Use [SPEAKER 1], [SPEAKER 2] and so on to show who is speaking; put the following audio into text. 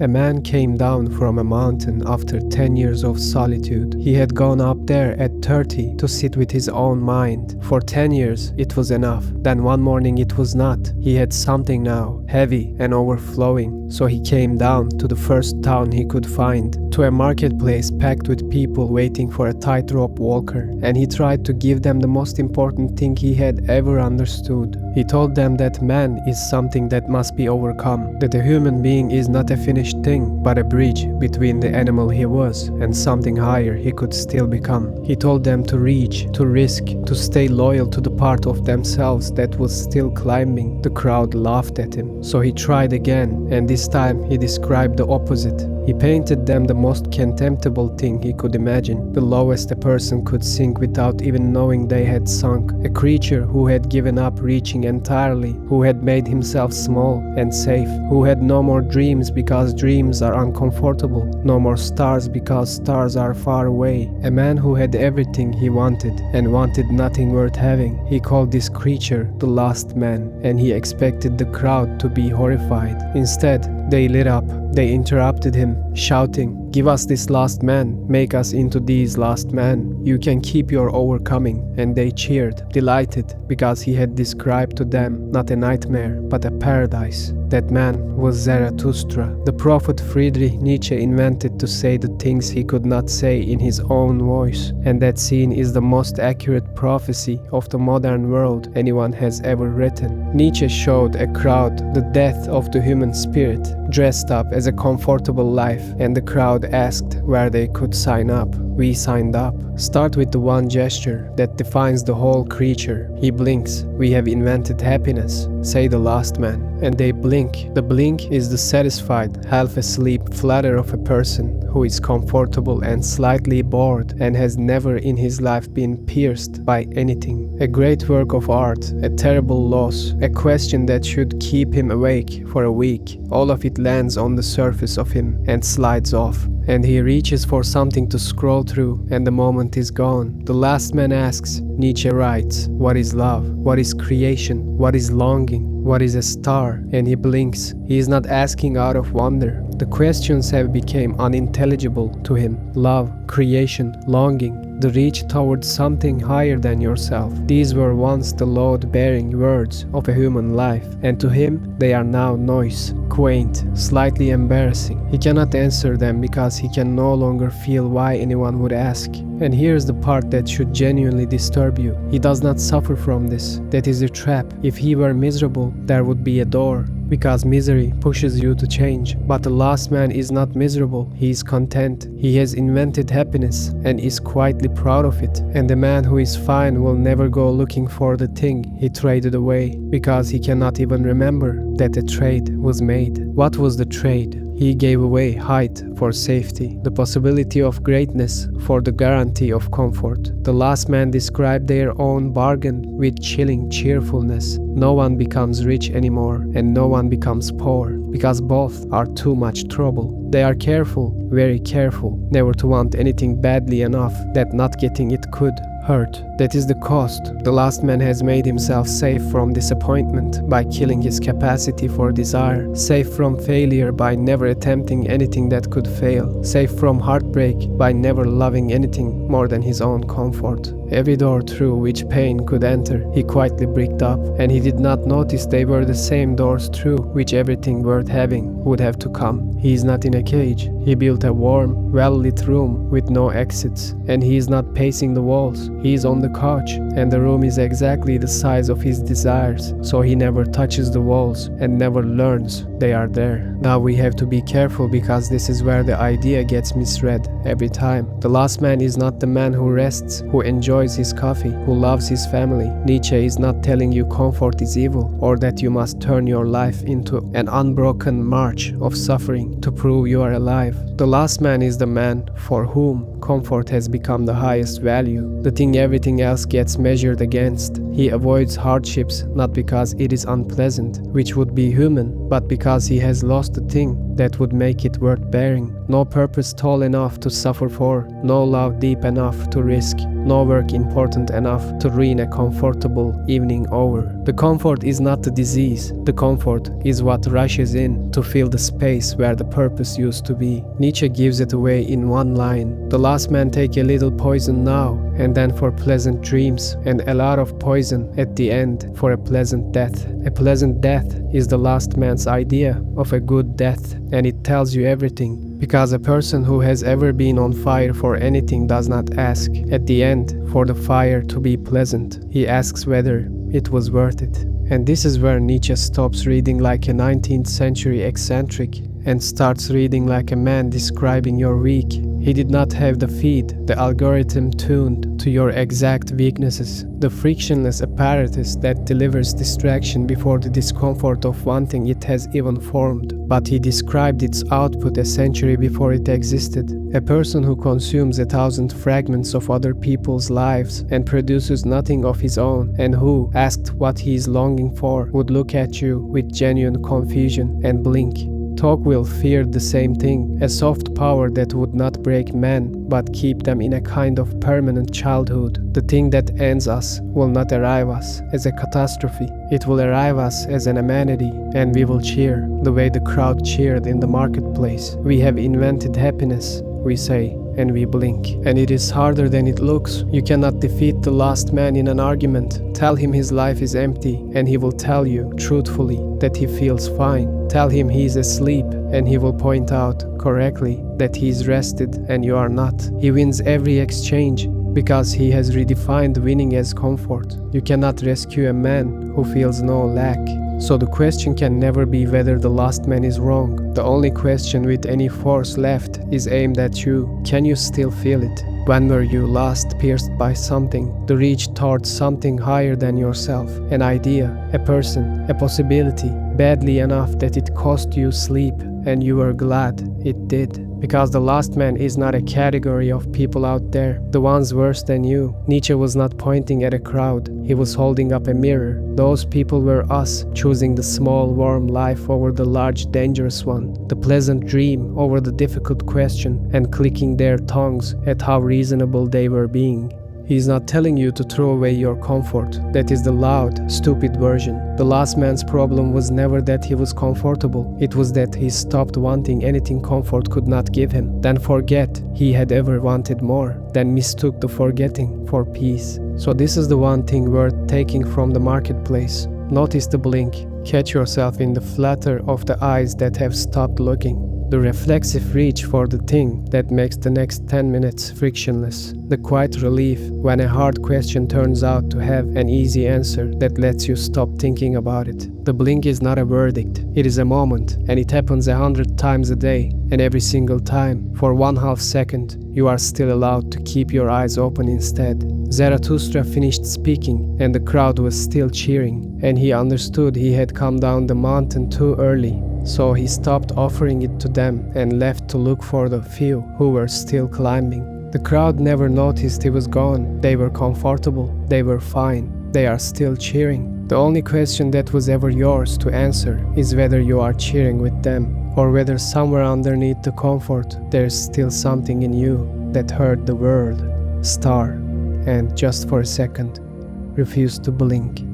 [SPEAKER 1] A man came down from a mountain after 10 years of solitude. He had gone up there at 30 to sit with his own mind. For 10 years it was enough. Then one morning it was not. He had something now, heavy and overflowing. So he came down to the first town he could find, to a marketplace packed with people waiting for a tightrope walker, and he tried to give them the most important thing he had ever understood. He told them that man is something that must be overcome, that a human being is not a finished thing, but a bridge between the animal he was and something higher he could still become. He told them to reach, to risk, to stay loyal to the part of themselves that was still climbing. The crowd laughed at him, so he tried again, and this time he described the opposite. He painted them the most contemptible thing he could imagine, the lowest a person could sink without even knowing they had sunk, a creature who had given up reaching entirely, who had made himself small and safe, who had no more dreams because dreams are uncomfortable, no more stars because stars are far away, a man who had everything he wanted and wanted nothing worth having. He called this creature the last man, and he expected the crowd to be horrified. Instead, they lit up. They interrupted him, shouting, "Give us this last man, make us into these last men. You can keep your overcoming." And they cheered, delighted, because he had described to them not a nightmare, but a paradise. That man was Zarathustra, the prophet Friedrich Nietzsche invented to say the things he could not say in his own voice. And that scene is the most accurate prophecy of the modern world anyone has ever written. Nietzsche showed a crowd the death of the human spirit, dressed up as a comfortable life, and the crowd asked where they could sign up. We signed up. Start with the one gesture that defines the whole creature. He blinks. We have invented happiness, say the last man. And they blink. The blink is the satisfied, half-asleep flutter of a person who is comfortable and slightly bored and has never in his life been pierced by anything. A great work of art, a terrible loss, a question that should keep him awake for a week. All of it lands on the surface of him and slides off. And he reaches for something to scroll through, and the moment is gone. The last man asks, Nietzsche writes, what is love? What is creation? What is longing? What is a star? And he blinks. He is not asking out of wonder. The questions have become unintelligible to him. Love, creation, longing, the reach towards something higher than yourself. These were once the load-bearing words of a human life, and to him they are now noise, quaint, slightly embarrassing. He cannot answer them because he can no longer feel why anyone would ask. And here's the part that should genuinely disturb you. He does not suffer from this. That is a trap. If he were miserable, there would be a door, because misery pushes you to change. But the last man is not miserable. He is content. He has invented happiness and is quietly proud of it. And the man who is fine will never go looking for the thing he traded away, because he cannot even remember that a trade was made. What was the trade? He gave away height for safety, the possibility of greatness for the guarantee of comfort. The last man described their own bargain with chilling cheerfulness. No one becomes rich anymore, and no one becomes poor, because both are too much trouble. They are careful, very careful, never to want anything badly enough that not getting it could hurt. That is the cost. The last man has made himself safe from disappointment by killing his capacity for desire, safe from failure by never attempting anything that could fail, safe from heartbreak by never loving anything more than his own comfort. Every door through which pain could enter, he quietly bricked up, and he did not notice they were the same doors through which everything worth having would have to come. He is not in a cage. He built a warm, well-lit room with no exits, and he is not pacing the walls. He is on the couch, and the room is exactly the size of his desires, so he never touches the walls and never learns they are there. Now we have to be careful, because this is where the idea gets misread every time. The last man is not the man who rests, who enjoys his coffee, who loves his family. Nietzsche is not telling you comfort is evil, or that you must turn your life into an unbroken march of suffering to prove you are alive. The last man is the man for whom comfort has become the highest value, the thing everything else gets measured against. He avoids hardships not because it is unpleasant, which would be human, but because he has lost the thing that would make it worth bearing. No purpose tall enough to suffer for, no love deep enough to risk, no work important enough to ruin a comfortable evening over. The comfort is not the disease. The comfort is what rushes in to fill the space where the purpose used to be. Nietzsche gives it away in one line. The last man take a little poison now, and then for pleasant dreams, and a lot of poison at the end for a pleasant death. A pleasant death is the last man's idea of a good death, and it tells you everything. Because a person who has ever been on fire for anything does not ask, at the end, for the fire to be pleasant. He asks whether it was worth it. And this is where Nietzsche stops reading like a 19th century eccentric and starts reading like a man describing your week. He did not have the feed, the algorithm tuned to your exact weaknesses, the frictionless apparatus that delivers distraction before the discomfort of wanting it has even formed. But he described its output a century before it existed. A person who consumes 1,000 fragments of other people's lives and produces nothing of his own, and who, asked what he is longing for, would look at you with genuine confusion and blink. Tocqueville feared the same thing, a soft power that would not break men, but keep them in a kind of permanent childhood. The thing that ends us will not arrive us as a catastrophe. It will arrive us as an amenity, and we will cheer, the way the crowd cheered in the marketplace. We have invented happiness, we say, and we blink. And it is harder than it looks. You cannot defeat the last man in an argument. Tell him his life is empty, and he will tell you, truthfully, that he feels fine. Tell him he is asleep, and he will point out, correctly, that he is rested and you are not. He wins every exchange, because he has redefined winning as comfort. You cannot rescue a man who feels no lack. So the question can never be whether the last man is wrong. The only question with any force left is aimed at you. Can you still feel it? When were you last pierced by something? The reach towards something higher than yourself. An idea, a person, a possibility, badly enough that it cost you sleep, and you were glad it did. Because the last man is not a category of people out there, the ones worse than you. Nietzsche was not pointing at a crowd, he was holding up a mirror. Those people were us, choosing the small warm life over the large dangerous one, the pleasant dream over the difficult question, and clicking their tongues at how reasonable they were being. He is not telling you to throw away your comfort. That is the loud, stupid version. The last man's problem was never that he was comfortable. It was that he stopped wanting anything comfort could not give him. Then forget he had ever wanted more. Then mistook the forgetting for peace. So this is the one thing worth taking from the marketplace. Notice the blink. Catch yourself in the flutter of the eyes that have stopped looking. The reflexive reach for the thing that makes the next 10 minutes frictionless. The quiet relief when a hard question turns out to have an easy answer that lets you stop thinking about it. The blink is not a verdict, it is a moment, and it happens 100 times a day, and every single time, for 1/2 second, you are still allowed to keep your eyes open instead. Zarathustra finished speaking, and the crowd was still cheering, and he understood he had come down the mountain too early. So he stopped offering it to them and left to look for the few who were still climbing. The crowd never noticed he was gone. They were comfortable. They were fine. They are still cheering. The only question that was ever yours to answer is whether you are cheering with them, or whether somewhere underneath the comfort there is still something in you that heard the word, star, and just for a second refused to blink.